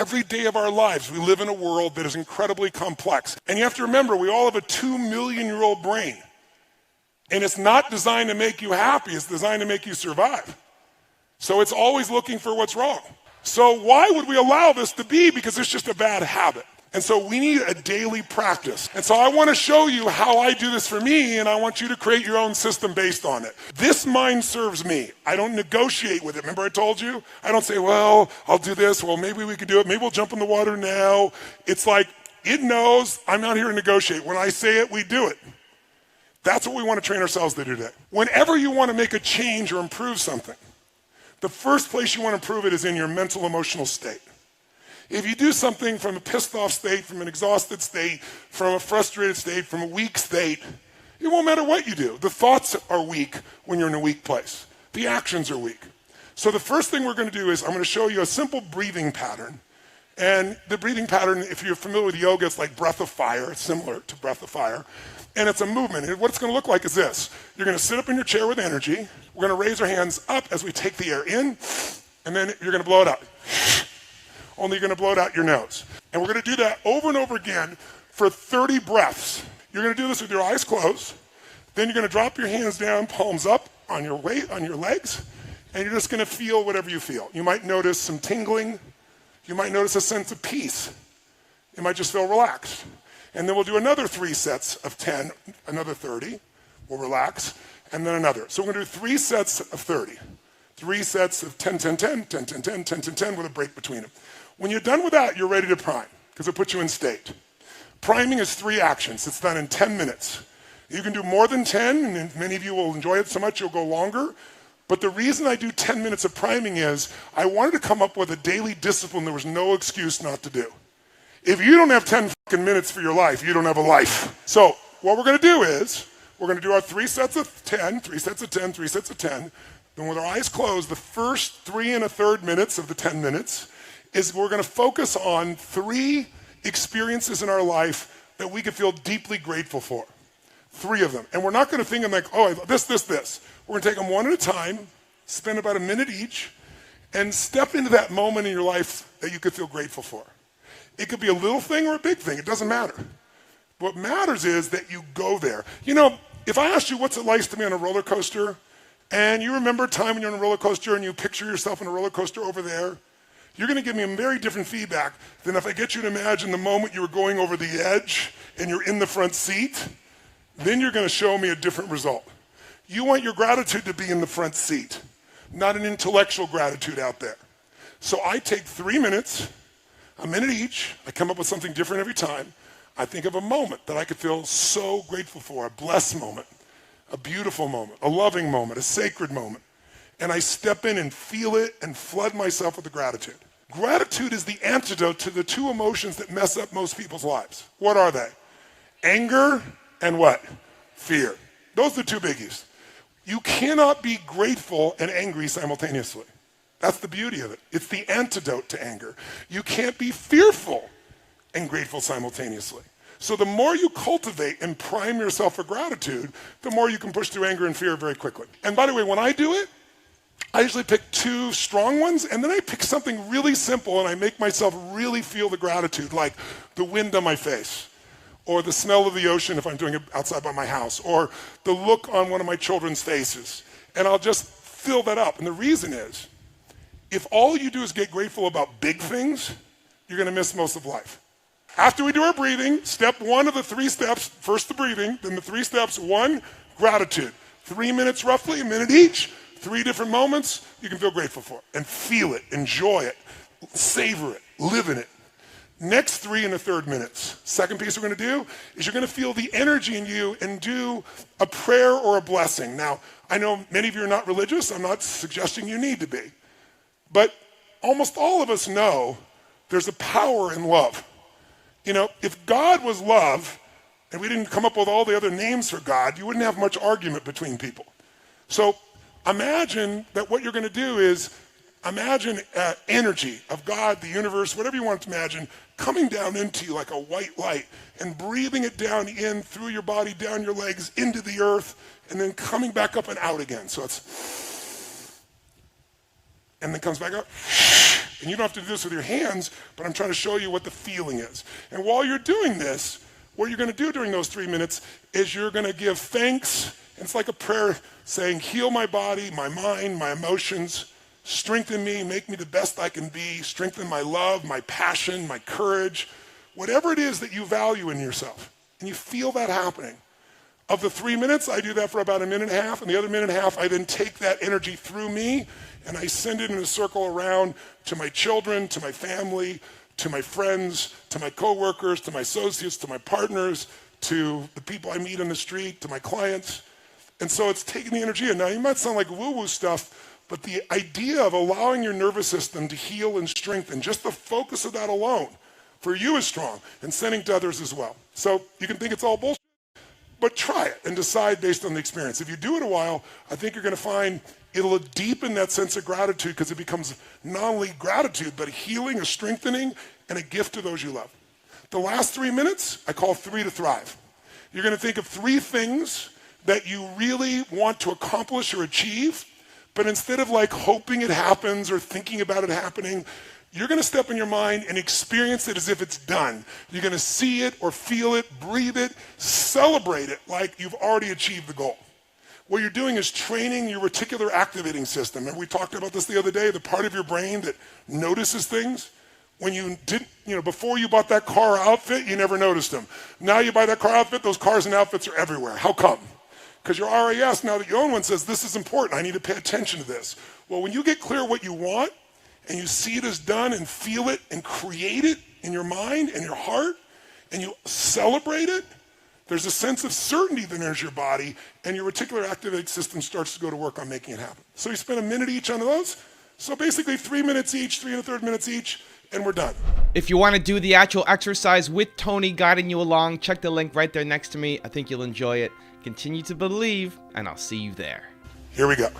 Every day of our lives, we live in a world that is incredibly complex. And you have to remember, we all have a 2-million-year-old brain. And it's not designed to make you happy, it's designed to make you survive. So it's always looking for what's wrong. So why would we allow this to be? Because it's just a bad habit. And so we need a daily practice. And so I want to show you how I do this for me, and I want you to create your own system based on it. This mind serves me. I don't negotiate with it. Remember I told you? I don't say, well, I'll do this. Well, maybe we can do it. Maybe we'll jump in the water now. It's like, it knows I'm not here to negotiate. When I say it, we do it. That's what we want to train ourselves to do today. Whenever you want to make a change or improve something, the first place you want to improve it is in your mental, emotional state. If you do something from a pissed off state, from an exhausted state, from a frustrated state, from a weak state, it won't matter what you do. The thoughts are weak when you're in a weak place. The actions are weak. So the first thing we're going to do is I'm going to show you a simple breathing pattern. And the breathing pattern, if you're familiar with yoga, it's like breath of fire. It's similar to breath of fire. And it's a movement. And what it's going to look like is this. You're going to sit up in your chair with energy. We're going to raise our hands up as we take the air in, and then you're going to blow it out. Only you're going to blow it out your nose. And we're going to do that over and over again for 30 breaths. You're going to do this with your eyes closed. Then you're going to drop your hands down, palms up on your weight, on your legs, and you're just going to feel whatever you feel. You might notice some tingling. You might notice a sense of peace. You might just feel relaxed. And then we'll do another 3 sets of 10, another 30. We'll relax, and then another. So we're going to do 3 sets of 30. 3 sets of 10, 10, 10, 10, 10, 10, 10, 10, 10 with a break between them. When you're done with that, you're ready to prime, because it puts you in state. Priming is 3 actions. It's done in 10 minutes. You can do more than 10, and many of you will enjoy it so much you'll go longer. But the reason I do 10 minutes of priming is I wanted to come up with a daily discipline there was no excuse not to do. If you don't have 10 fucking minutes for your life, you don't have a life. So what we're going to do is we're going to do our 3 sets of 10, 3 sets of 10, 3 sets of 10. Then with our eyes closed, the first 3 1/3 minutes of the 10 minutes is we're going to focus on 3 experiences in our life that we can feel deeply grateful for. 3 of them. And we're not going to think of like, oh, this. We're going to take them one at a time, spend about a minute each, and step into that moment in your life that you could feel grateful for. It could be a little thing or a big thing. It doesn't matter. What matters is that you go there. You know, if I asked you what's it like to be on a roller coaster, and you remember a time when you're on a roller coaster and you picture yourself on a roller coaster over there, you're going to give me a very different feedback than if I get you to imagine the moment you were going over the edge and you're in the front seat. Then you're going to show me a different result. You want your gratitude to be in the front seat, not an intellectual gratitude out there. So I take 3 minutes, a minute each. I come up with something different every time. I think of a moment that I could feel so grateful for, a blessed moment, a beautiful moment, a loving moment, a sacred moment. And I step in and feel it and flood myself with the gratitude. Gratitude is the antidote to the 2 emotions that mess up most people's lives. What are they? Anger and what? Fear. Those are the 2 biggies. You cannot be grateful and angry simultaneously. That's the beauty of it. It's the antidote to anger. You can't be fearful and grateful simultaneously. So the more you cultivate and prime yourself for gratitude, the more you can push through anger and fear very quickly. And by the way, when I do it, I usually pick 2 strong ones, and then I pick something really simple and I make myself really feel the gratitude, like the wind on my face, or the smell of the ocean if I'm doing it outside by my house, or the look on one of my children's faces. And I'll just fill that up. And the reason is, if all you do is get grateful about big things, you're going to miss most of life. After we do our breathing, step 1 of the 3 steps, first the breathing, then the 3 steps. 1, gratitude. 3 minutes roughly, a minute each. 3 different moments you can feel grateful for. And feel it, enjoy it, savor it, live in it. Next 3 1/3 minutes. Second piece we're going to do is you're going to feel the energy in you and do a prayer or a blessing. Now, I know many of you are not religious. I'm not suggesting you need to be. But almost all of us know there's a power in love. You know, if God was love and we didn't come up with all the other names for God, you wouldn't have much argument between people. So imagine that what you're going to do is imagine energy of God, the universe, whatever you want to imagine, coming down into you like a white light and breathing it down in through your body, down your legs, into the earth, and then coming back up and out again. So it's, and then comes back up, And you don't have to do this with your hands, but I'm trying to show you what the feeling is. And while you're doing this, what you're going to do during those 3 minutes is you're going to give thanks. It's like a prayer saying, heal my body, my mind, my emotions, strengthen me, make me the best I can be, strengthen my love, my passion, my courage, whatever it is that you value in yourself. And you feel that happening. Of the 3 minutes, I do that for about a minute and a half, and the other minute and a half, I then take that energy through me, and I send it in a circle around to my children, to my family, to my friends, to my coworkers, to my associates, to my partners, to the people I meet on the street, to my clients. And so it's taking the energy in. Now, you might sound like woo-woo stuff, but the idea of allowing your nervous system to heal and strengthen, just the focus of that alone, for you is strong, and sending to others as well. So you can think it's all bullshit, but try it and decide based on the experience. If you do it a while, I think you're going to find it'll deepen that sense of gratitude, because it becomes not only gratitude, but a healing, a strengthening, and a gift to those you love. The last 3 minutes, I call 3 to thrive. You're going to think of 3 things that you really want to accomplish or achieve, but instead of like hoping it happens or thinking about it happening, you're going to step in your mind and experience it as if it's done. You're going to see it or feel it, breathe it, celebrate it like you've already achieved the goal. What you're doing is training your reticular activating system. And we talked about this the other day, the part of your brain that notices things. When you didn't, before you bought that car outfit, you never noticed them. Now you buy that car outfit, those cars and outfits are everywhere. How come? Because your RAS, now that you own one, says, this is important, I need to pay attention to this. Well, when you get clear what you want, and you see it as done and feel it and create it in your mind and your heart, and you celebrate it, there's a sense of certainty that enters your body, and your reticular activating system starts to go to work on making it happen. So you spend a minute each on those. So basically 3 minutes each, 3 1/3 minutes each, and we're done. If you want to do the actual exercise with Tony guiding you along, check the link right there next to me. I think you'll enjoy it. Continue to believe, and I'll see you there. Here we go.